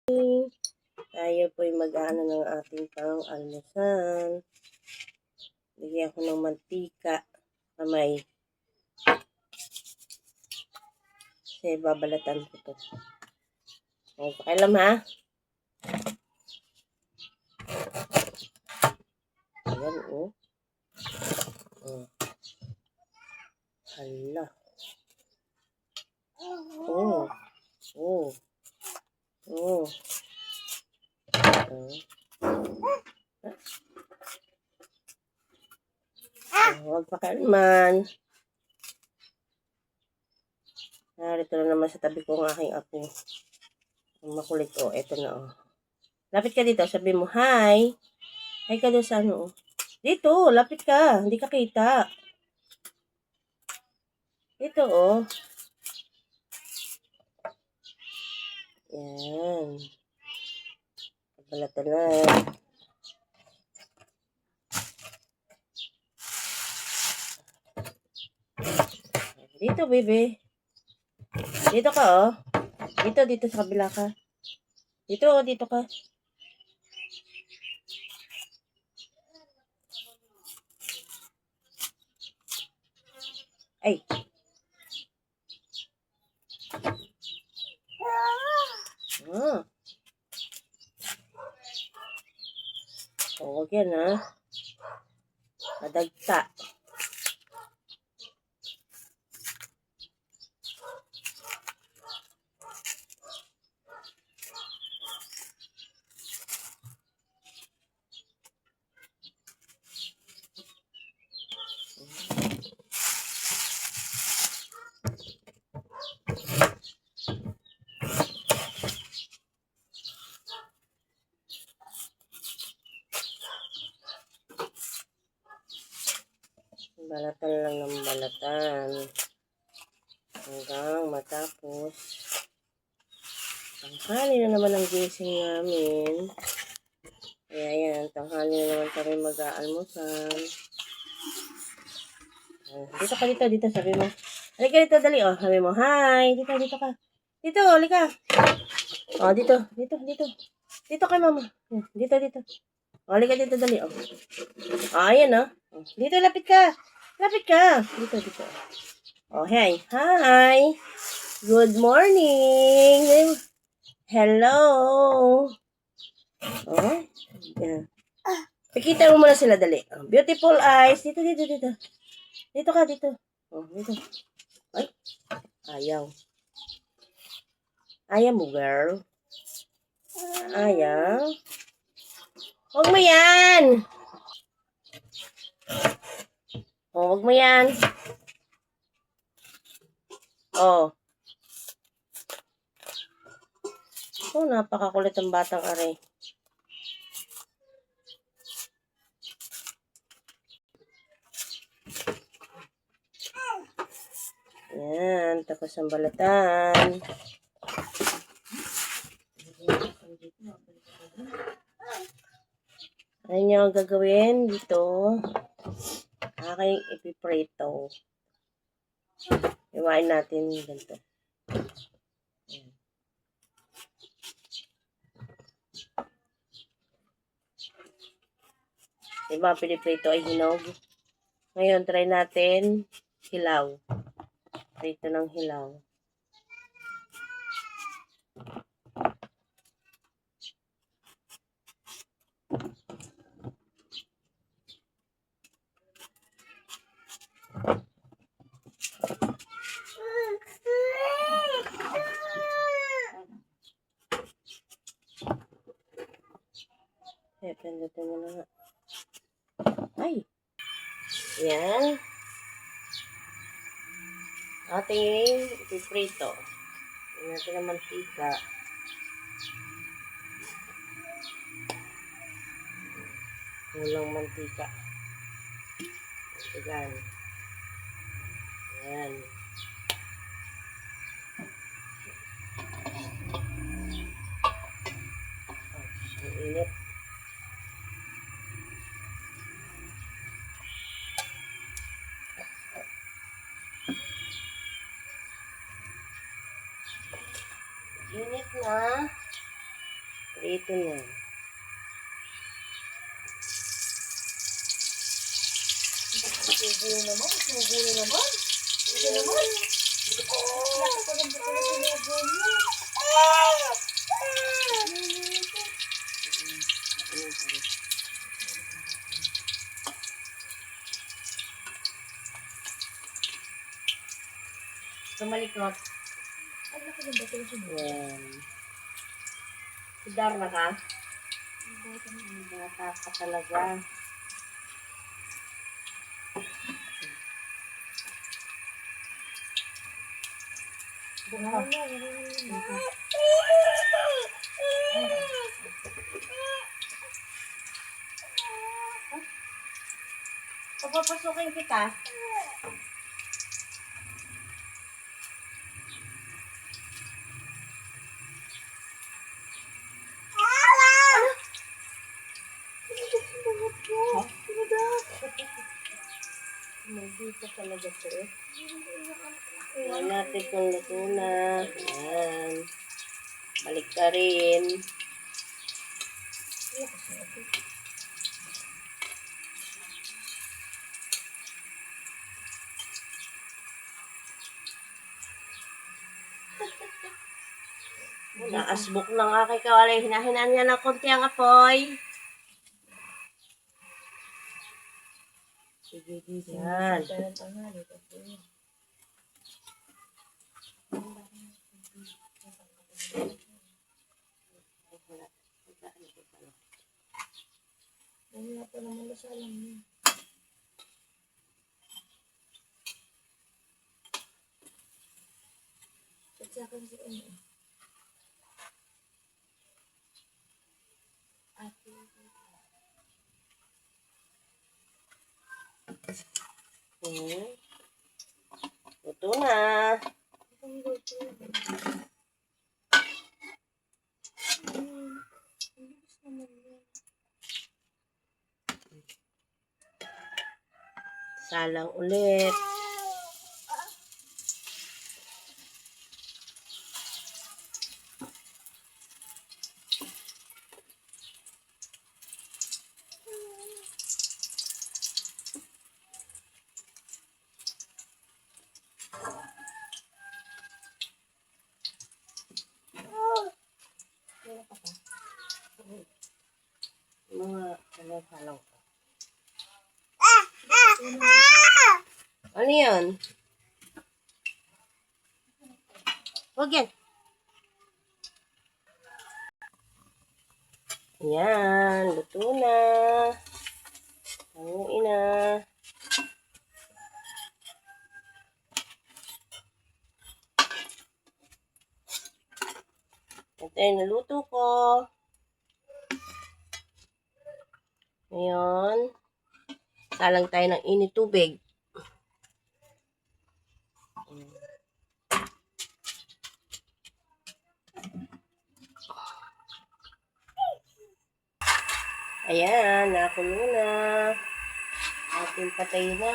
Tayo po'y mag-ano ng ating pang-almusal. Lagyan ko ng mantika na may. Kasi babalatan ko to. O, pakialam ha. Ayan o. Hala. Oh. Oh. Oh. Huwag pakialaman. Narito na naman sa tabi ko ang aking apo. Ang makulit o. Eto na o. Lapit ka dito. Sabi mo, hi. Hi ka doon sa ano o. Dito. Lapit ka. Hindi ka kita. Ito o. Yan. Balatan na. Dito, baby. Dito ka, oh. Dito sa kabila ka. Dito ka. Ay. Huwag yan, ha. Madagta. Balatan lang ng balatan. Hanggang matapos. Tanghali na naman ang gising namin. Kaya yan, tanghali na naman kami mag-aalmusal. Dito ka dito, sabi mo. Halika dito, dali, oh. Sabi mo, hi. Dito ka. Dito, halika. Oh, dito. Dito kay mama. Dito. Oh, halika dito, dali, oh. Oh, ayan, oh. Dito, lapit ka. Dito. Oh, hey. Hi. Good morning. Hello. Oh, yeah. Pakita mo muna sila, dali. Oh, beautiful eyes. Dito. Dito ka. Oh, dito. Ay, ayaw. Ayaw mo, girl. Ayaw. Huwag mo yan. Oh, huwag mo yan. Oh. Oh, napakakulit ang batang aray. Yan, tapos ang balatan. Ano nyo ang gagawin dito? Aking ipiprito. Iwain natin ganito. Diba, piniprito ay hinog. Ngayon, try natin hilaw. Prito ng hilaw. Pindutin mo na nga. Ay! Yan. Ating ipiprito. Yan natin ang mantika. Kulang mantika. Yan. Yan. Ang init. Init na. Ito na. Sugo na naman. Sugo na naman. Sugo naman. Laki pa ng buto na sinugo mo. Tumalikot. Ang laki ng buto na sinugo. Yan. Sidar na ka? Ang Bata ka talaga. bunga niya. Papapasukin kita. Maldito talaga to eh. Tingnan natin kung luto na. Ayan. Balik ka rin. Naasbok na nga kay Kawalay. Hinahinaan niya ng konti ang apoy. Sige, sige. Yan. Wala pa naman nasalang niya. Sagsakan si ano. Ate. Luto na. Ang luto. Ang bilis naman yan. Salang ulit. Wala ka pa? Mga salang ko. Ano yun? Huwag yan. Yan, luto na. Hanguin na. Ito yung naluto ko. Ngayon, salang tayo ng init tubig. Ayan, nakulo na. Ating patay na.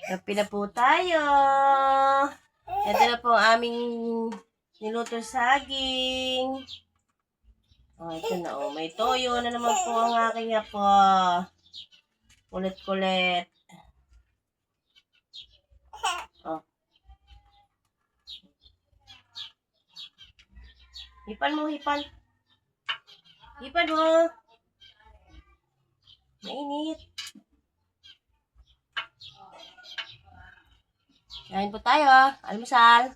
Kape na po tayo. Ito na po ang aming niluto saging. Oh, ito na oh. May toyo na naman po ang aking apo. Kulit-kulit. Oh. Hipan mo, hipan. Hipan mo. Mainit. Kain po tayo. Almusal.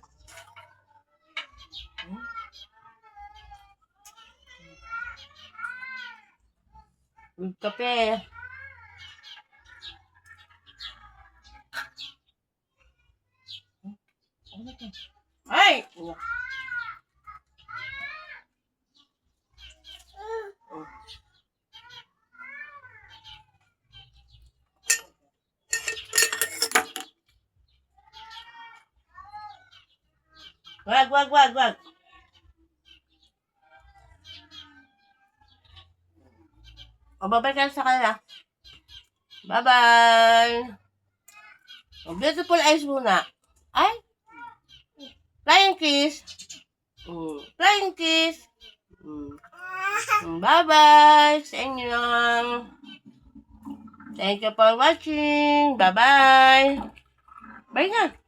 Kape. Ay! Wag. O, babay ka na sa kanila. Bye-bye. O, beautiful eyes muna. Ay! Flying kiss. kiss. Flying kiss. Bye-bye sa inyo. Thank you for watching. Bye-bye. Bye na.